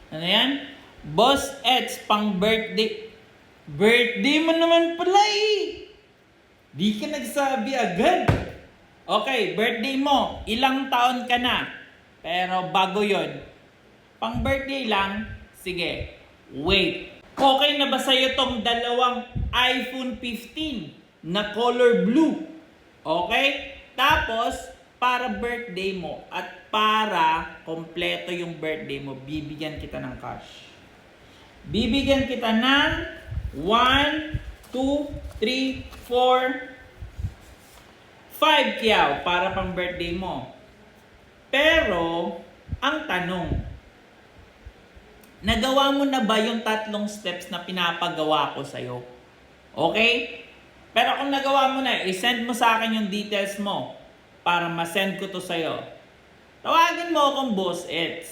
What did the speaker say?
Ano yan? Boss Eds, pang birthday. Birthday mo naman pala eh. Di ka nagsabi agad. Okay, birthday mo. Ilang taon ka na? Pero bago yon, pang birthday lang, sige. Wait. Okay na ba sa'yo tong dalawang iPhone 15 na color blue? Okay? Tapos, para birthday mo at para kompleto yung birthday mo, bibigyan kita ng cash. Bibigyan kita ng 1, 2, 3, 4, 5 kyaw para pang birthday mo. Pero, ang tanong, nagawa mo na ba yung 3 steps na pinapagawa ko sa'yo? Okay? Pero kung nagawa mo na, i-send mo sa akin yung details mo para ma-send ko to sa'yo. Tawagin mo akong Boss Eds.